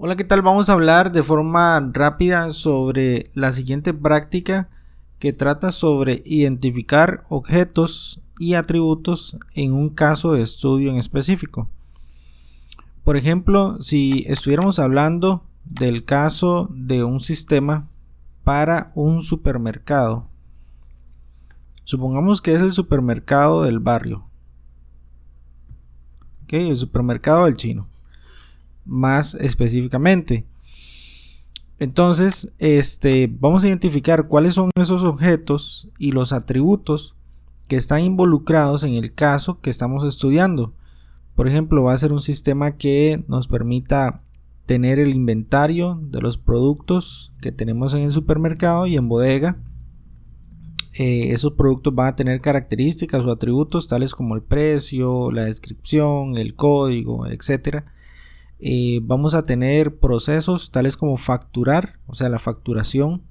Hola, ¿qué tal? Vamos a hablar de forma rápida sobre la siguiente práctica que trata sobre identificar objetos y atributos en un caso de estudio en específico. Por ejemplo, si estuviéramos hablando del caso de un sistema para un supermercado, supongamos que es el supermercado del barrio, ¿ok? El supermercado del chino, más específicamente. Entonces, vamos a identificar cuáles son esos objetos y los atributos que están involucrados en el caso que estamos estudiando. Por ejemplo, va a ser un sistema que nos permita tener el inventario de los productos que tenemos en el supermercado y en bodega. Esos productos van a tener características o atributos tales como el precio, la descripción, el código, etcétera. Vamos a tener procesos tales como facturar, o sea, la facturación.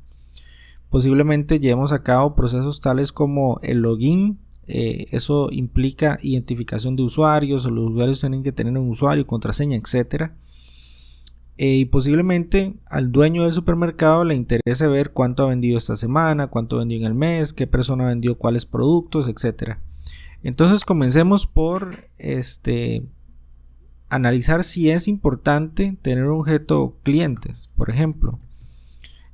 Posiblemente llevemos a cabo procesos tales como el login. Eso implica identificación de usuarios, o los usuarios tienen que tener un usuario, contraseña, etcétera. Y posiblemente al dueño del supermercado le interese ver cuánto ha vendido esta semana, cuánto vendió en el mes, qué persona vendió cuáles productos, etcétera. Entonces comencemos por analizar si es importante tener un objeto clientes. Por ejemplo,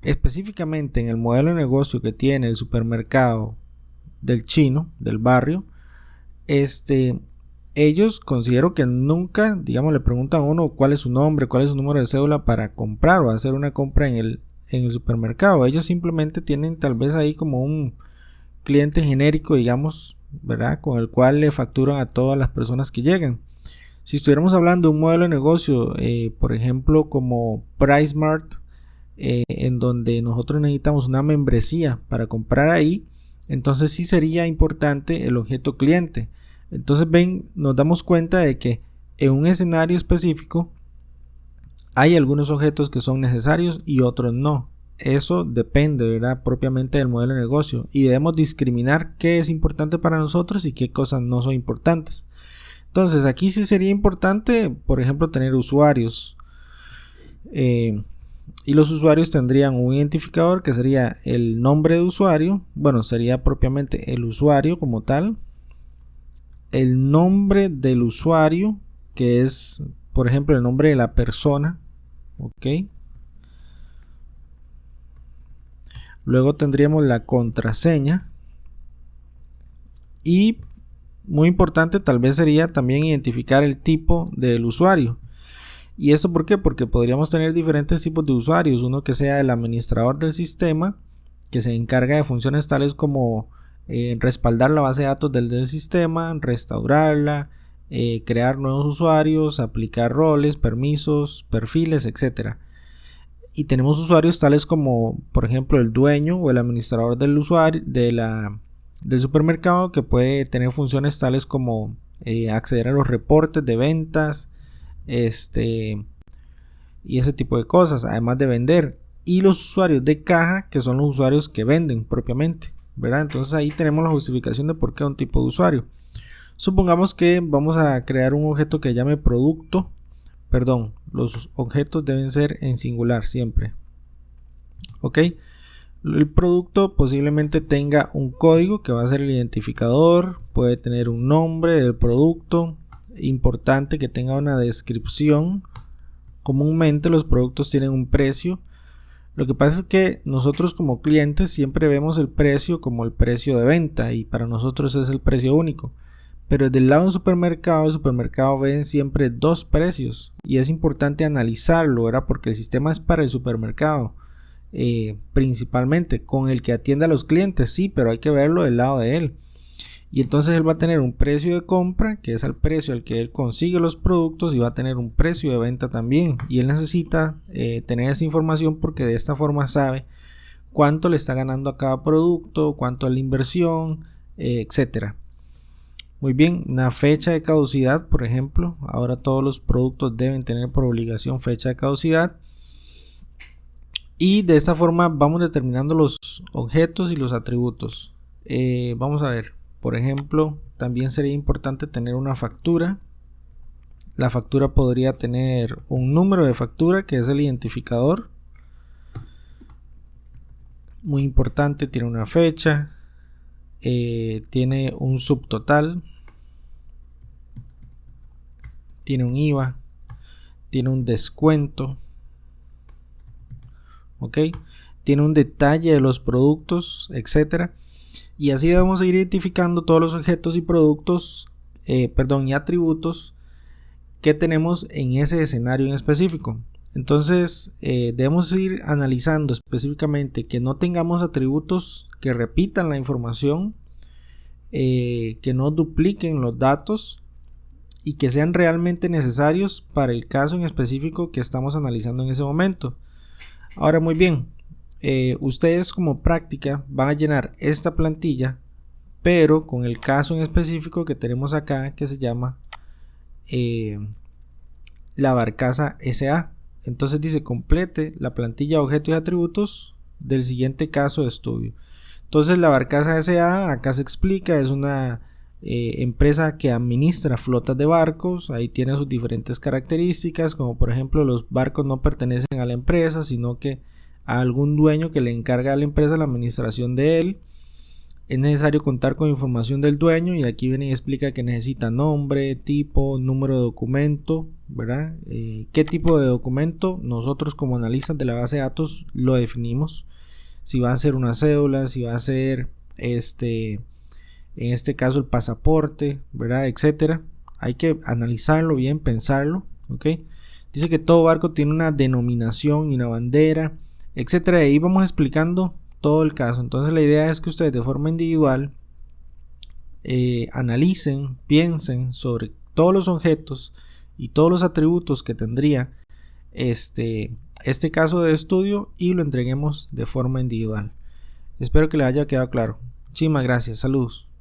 específicamente en el modelo de negocio que tiene el supermercado del chino, del barrio, ellos considero que nunca, digamos, le preguntan a uno cuál es su nombre, cuál es su número de cédula para comprar o hacer una compra en el supermercado. Ellos simplemente tienen tal vez ahí como un cliente genérico, digamos, ¿verdad? Con el cual le facturan a todas las personas que llegan. Si estuviéramos hablando de un modelo de negocio, por ejemplo, como PriceSmart, en donde nosotros necesitamos una membresía para comprar ahí, entonces sí sería importante el objeto cliente. Entonces ven, nos damos cuenta de que en un escenario específico hay algunos objetos que son necesarios y otros no. Eso depende, ¿verdad?, propiamente del modelo de negocio, y debemos discriminar qué es importante para nosotros y qué cosas no son importantes. Entonces aquí sí sería importante, por ejemplo, tener usuarios, y los usuarios tendrían un identificador que sería el nombre de usuario. Bueno, sería propiamente el usuario como tal, el nombre del usuario, que es, por ejemplo, el nombre de la persona, ok. Luego tendríamos la contraseña, y muy importante tal vez sería también identificar el tipo del usuario. ¿Y eso por qué? Porque podríamos tener diferentes tipos de usuarios. Uno que sea el administrador del sistema, que se encarga de funciones tales como respaldar la base de datos del sistema, restaurarla, crear nuevos usuarios, aplicar roles, permisos, perfiles, etc. Y tenemos usuarios tales como, por ejemplo, el dueño o el administrador del usuario del supermercado, que puede tener funciones tales como acceder a los reportes de ventas, y ese tipo de cosas, además de vender. Y los usuarios de caja, que son los usuarios que venden propiamente, ¿verdad? Entonces ahí tenemos la justificación de por qué un tipo de usuario. Supongamos que vamos a crear un objeto que llame producto. Perdón, los objetos deben ser en singular siempre, ok. El producto posiblemente tenga un código que va a ser el identificador, puede tener un nombre del producto, importante que tenga una descripción. Comúnmente los productos tienen un precio. Lo que pasa es que nosotros como clientes siempre vemos el precio como el precio de venta, y para nosotros es el precio único. Pero del lado del supermercado, el supermercado ven siempre dos precios, y es importante analizarlo, ¿verdad? Porque el sistema es para el supermercado, principalmente, con el que atiende a los clientes, sí, pero hay que verlo del lado de él. Y entonces él va a tener un precio de compra, que es el precio al que él consigue los productos, y va a tener un precio de venta también. Y él necesita tener esa información, porque de esta forma sabe cuánto le está ganando a cada producto, cuánto es la inversión, etcétera. Muy bien, una fecha de caducidad, por ejemplo. Ahora todos los productos deben tener por obligación fecha de caducidad. Y de esta forma vamos determinando los objetos y los atributos. Vamos a ver. Por ejemplo, también sería importante tener una factura. La factura podría tener un número de factura que es el identificador. Muy importante, tiene una fecha, tiene un subtotal, tiene un IVA, tiene un descuento, ok, tiene un detalle de los productos, etcétera. Y así vamos a ir identificando todos los objetos y productos, y atributos que tenemos en ese escenario en específico. Entonces debemos ir analizando específicamente que no tengamos atributos que repitan la información, que no dupliquen los datos y que sean realmente necesarios para el caso en específico que estamos analizando en ese momento. Ahora, muy bien, ustedes como práctica van a llenar esta plantilla, pero con el caso en específico que tenemos acá, que se llama la barcaza SA. Entonces dice: complete la plantilla de objetos y atributos del siguiente caso de estudio. Entonces la barcaza SA, acá se explica, es una empresa que administra flotas de barcos. Ahí tiene sus diferentes características, como por ejemplo los barcos no pertenecen a la empresa, sino que a algún dueño que le encarga a la empresa la administración de él. Es necesario contar con información del dueño, y aquí viene y explica que necesita nombre, tipo, número de documento, ¿verdad? ¿Qué tipo de documento? Nosotros como analistas de la base de datos lo definimos. Si va a ser una cédula, si va a ser en este caso el pasaporte, ¿verdad? Etcétera. Hay que analizarlo bien, pensarlo, ¿ok? Dice que todo barco tiene una denominación y una bandera, etcétera. Y ahí vamos explicando todo el caso. Entonces la idea es que ustedes de forma individual analicen, piensen sobre todos los objetos y todos los atributos que tendría este caso de estudio y lo entreguemos de forma individual. Espero que les haya quedado claro. Muchísimas gracias. Saludos.